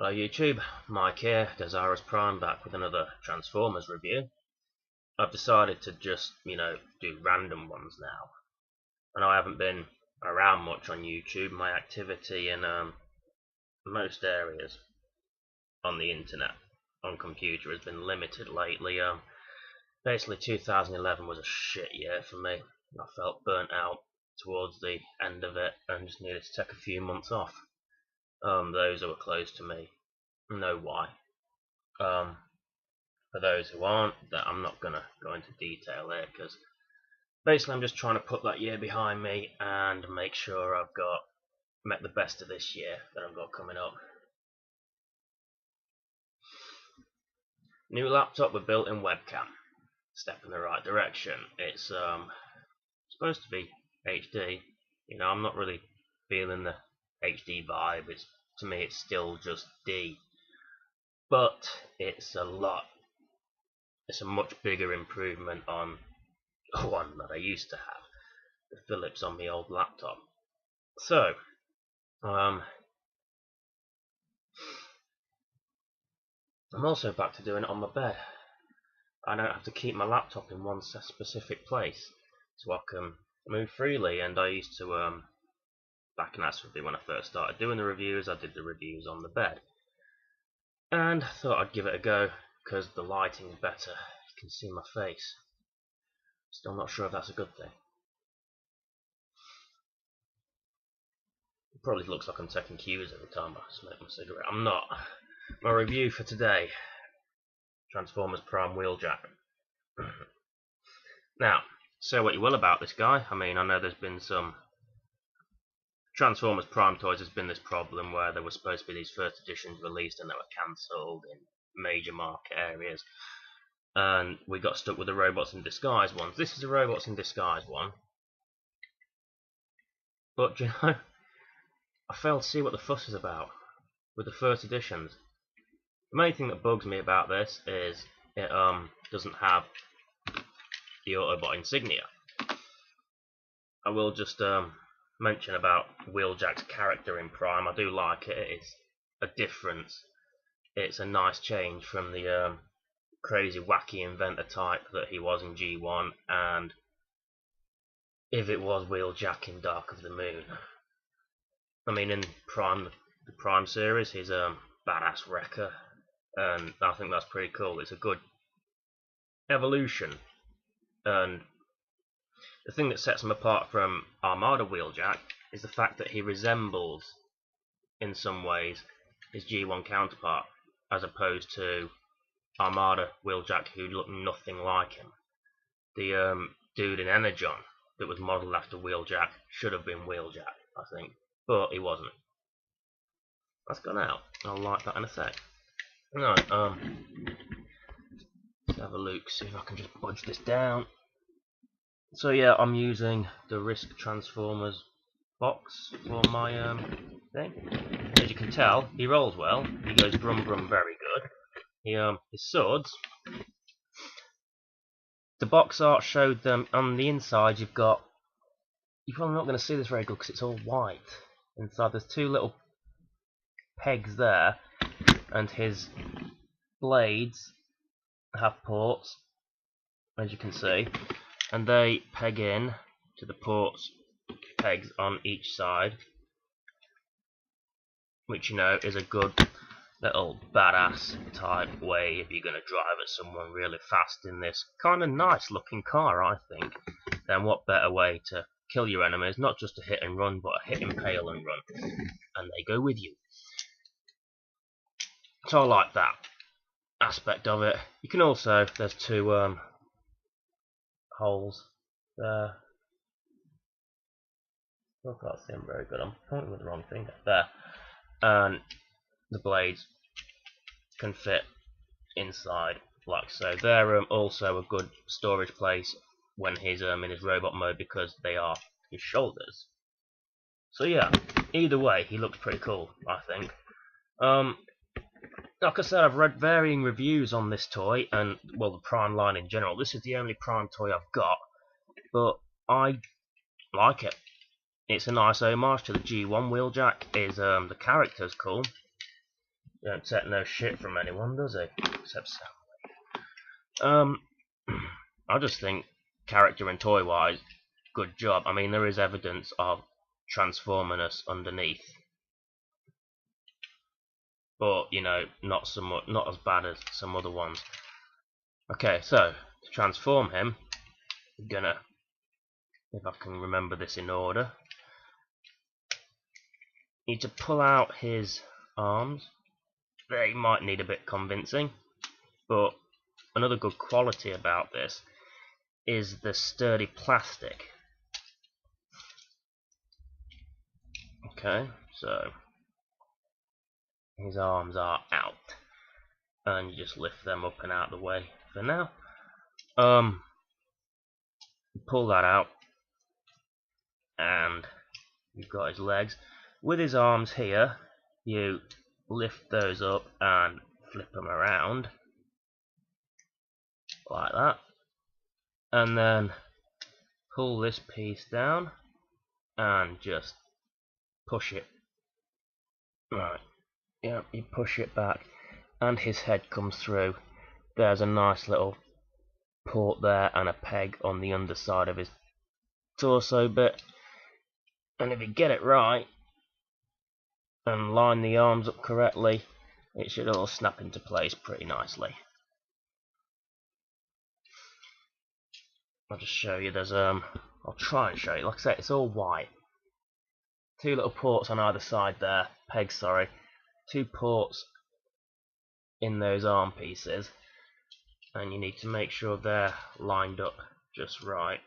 Hello YouTube, Mike here, Dezaras Prime, back with another Transformers review. I've decided to just, do random ones now. I know I haven't been around much on YouTube. My activity in most areas on the internet, on computer, has been limited lately. Basically 2011 was a shit year for me. I felt burnt out towards the end of it and just needed to take a few months off. Those who were close to me know why. For those who aren't, that I'm not going to go into detail there, because basically I'm just trying to put that year behind me and make sure I've met the best of this year that I've got coming up. New laptop with built-in webcam. Step in the right direction. It's supposed to be HD. I'm not really feeling the HD vibe. To me it's still just D. But it's a much bigger improvement on the one that I used to have, the Philips on my old laptop. So, I'm also back to doing it on my bed. I don't have to keep my laptop in one specific place, so I can move freely. And I used to, back in that when I first started doing the reviews, I did the reviews on the bed. And I thought I'd give it a go, because the lighting is better. You can see my face. Still not sure if that's a good thing. It probably looks like I'm taking cues every time I smoke my cigarette. I'm not. My review for today, Transformers Prime Wheeljack. Now, say what you will about this guy. I know there's been some Transformers Prime toys. There's been this problem where there were supposed to be these first editions released and they were cancelled in major market areas, and we got stuck with the Robots in Disguise ones. This is a Robots in Disguise one, but I failed to see what the fuss is about with the first editions. The main thing that bugs me about this is it doesn't have the Autobot insignia. I will just mention about Wheeljack's character in Prime. I do like it. It's a difference. It's a nice change from the crazy wacky inventor type that he was in G1, and if it was Wheeljack in Dark of the Moon. In Prime, the Prime series, he's a badass wrecker, and I think that's pretty cool. It's a good evolution, and the thing that sets him apart from Armada Wheeljack is the fact that he resembles, in some ways, his G1 counterpart, as opposed to Armada Wheeljack, who looked nothing like him. The dude in Energon that was modelled after Wheeljack should have been Wheeljack, I think, but he wasn't. That's gone out. I'll like that in a sec. Right, let's have a look, see if I can just budge this down. So yeah, I'm using the Risk Transformers box for my thing. As you can tell, he rolls well. He goes brum brum very good. His swords. The box art showed them on the inside. You're probably not going to see this very good because it's all white. Inside there's two little pegs there, and his blades have ports, as you can see, and they peg in to the ports pegs on each side, which is a good little badass type way if you're going to drive at someone really fast in this kind of nice looking car. I think then what better way to kill your enemies, not just a hit and run, but a hit, impale and run, and they go with you. So I like that aspect of it. You can also, there's two holes there. I can't see them very good. I'm pointing with the wrong finger there, and the blades can fit inside like so. They're also a good storage place when he's in his robot mode, because they are his shoulders. So yeah, either way, he looks pretty cool, I think. Like I said, I've read varying reviews on this toy, and well, the Prime line in general. This is the only Prime toy I've got, but I like it. It's a nice homage to the G1 Wheeljack. The character's cool. Don't take no shit from anyone, does he? Except Sam. I just think, character and toy wise, good job. I mean, there is evidence of transforminess underneath, but you know, not as bad as some other ones. Okay, so to transform him, I'm gonna, if I can remember this in order, need to pull out his arms. They might need a bit convincing, but another good quality about this is the sturdy plastic. Okay, so his arms are out, and you just lift them up and out of the way for now. Pull that out, and you've got his legs. With his arms here, you lift those up and flip them around like that, and then pull this piece down and just push it. Right, yeah, you push it back, and his head comes through. There's a nice little port there and a peg on the underside of his torso bit, and if you get it right and line the arms up correctly, it should all snap into place pretty nicely. I'll just show you. There's I'll try and show you. Like I say, it's all white. Two little ports on either side there. Pegs, sorry. Two ports in those arm pieces, and you need to make sure they're lined up just right.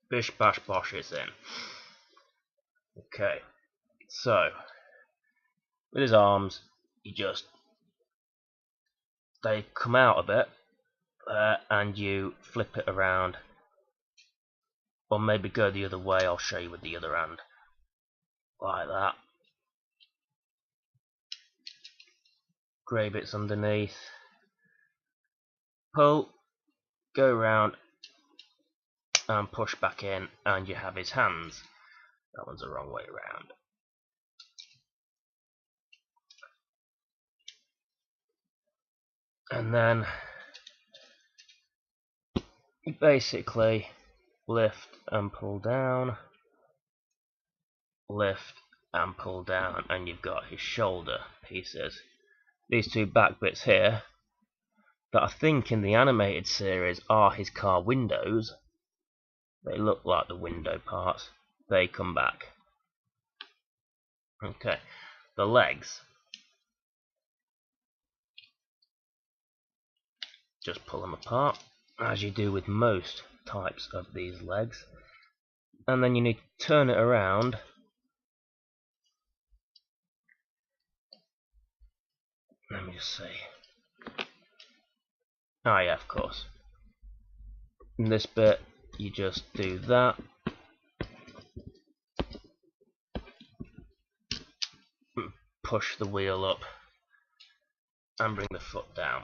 Bish bash bosh, it's in. Okay, so with his arms, they come out a bit, and you flip it around, or maybe go the other way. I'll show you with the other hand, like that. Grey bits underneath. Pull, go round, and push back in, and you have his hands. That one's the wrong way around. And then you basically lift and pull down, lift and pull down, and you've got his shoulder pieces. These two back bits here, that I think in the animated series are his car windows, they look like the window parts, they come back. Okay, the legs, just pull them apart, as you do with most types of these legs, and then you need to turn it around let me just see. Ah, yeah, of course. In this bit, you just do that. Push the wheel up and bring the foot down.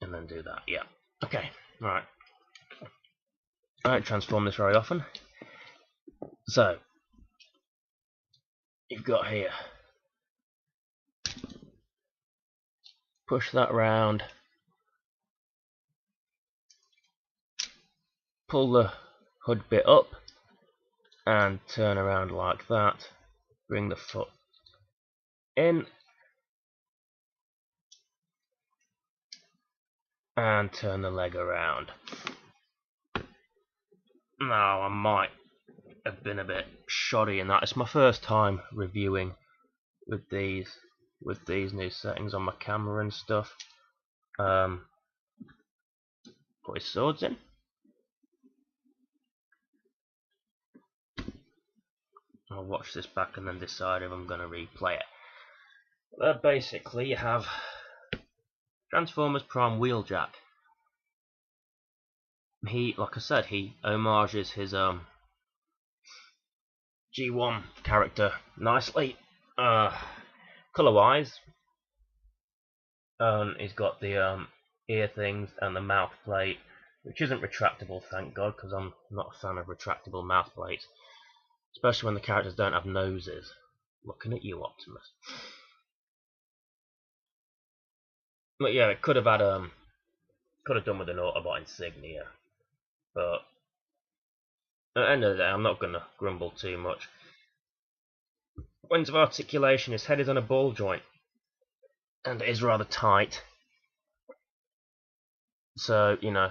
And then do that, yeah. Okay, right. I don't transform this very often. So, you've got here. Push that round. Pull the hood bit up and turn around like that. Bring the foot in and turn the leg around. Now, I might have been a bit shoddy in that. It's my first time reviewing with these new settings on my camera and stuff. Put his swords in. I'll watch this back and then decide if I'm going to replay it. Basically, you have Transformers Prime Wheeljack. He, like I said, he homages his G1 character nicely. Colour-wise, He's got the ear things and the mouth plate, which isn't retractable, thank God, because I'm not a fan of retractable mouth plates, especially when the characters don't have noses. Looking at you, Optimus. But yeah, it could have done with an Autobot insignia, but at the end of the day, I'm not going to grumble too much. Points of articulation, his head is on a ball joint, and it is rather tight. So, you know,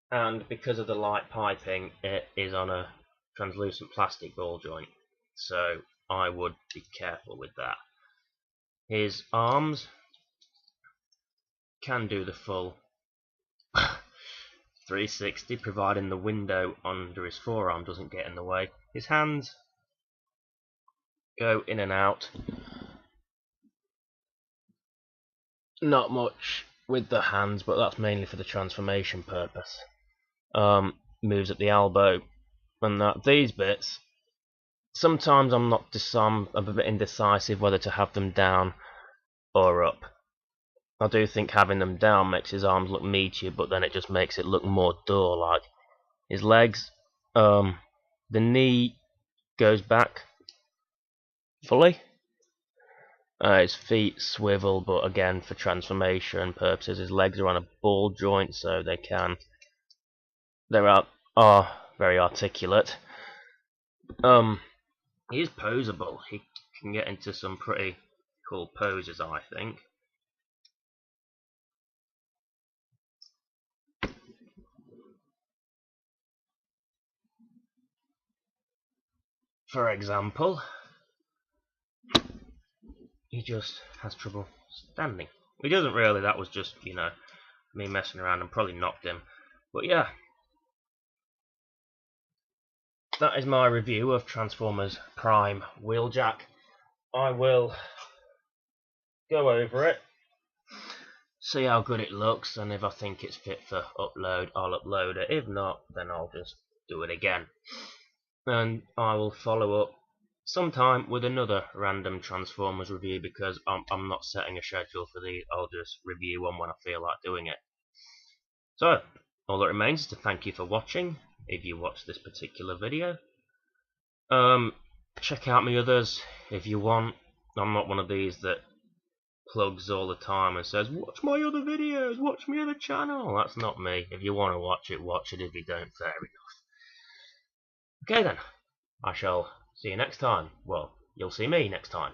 and because of the light piping, it is on a translucent plastic ball joint. So, I would be careful with that. His arms can do the full 360, providing the window under his forearm doesn't get in the way. His hands go in and out. Not much with the hands, but that's mainly for the transformation purpose. Moves at the elbow, and that these bits. Sometimes I'm a bit indecisive whether to have them down or up. I do think having them down makes his arms look meatier, but then it just makes it look more door-like. His legs, the knee goes back fully. His feet swivel, but again, for transformation purposes, his legs are on a ball joint, so they are very articulate. He is poseable. He can get into some pretty cool poses, I think. For example, he just has trouble standing. He doesn't really, that was just, you know, me messing around and probably knocked him. But yeah, that is my review of Transformers Prime Wheeljack. I will go over it, see how good it looks, and if I think it's fit for upload, I'll upload it. If not, then I'll just do it again. And I will follow up sometime with another random Transformers review, because I'm not setting a schedule for these. I'll just review one when I feel like doing it. So, all that remains is to thank you for watching, if you watched this particular video. Check out my others if you want. I'm not one of these that plugs all the time and says, watch my other videos, watch my other channel. That's not me. If you want to watch it, watch it. If you don't, fair enough. Okay then, I shall see you next time. Well, you'll see me next time.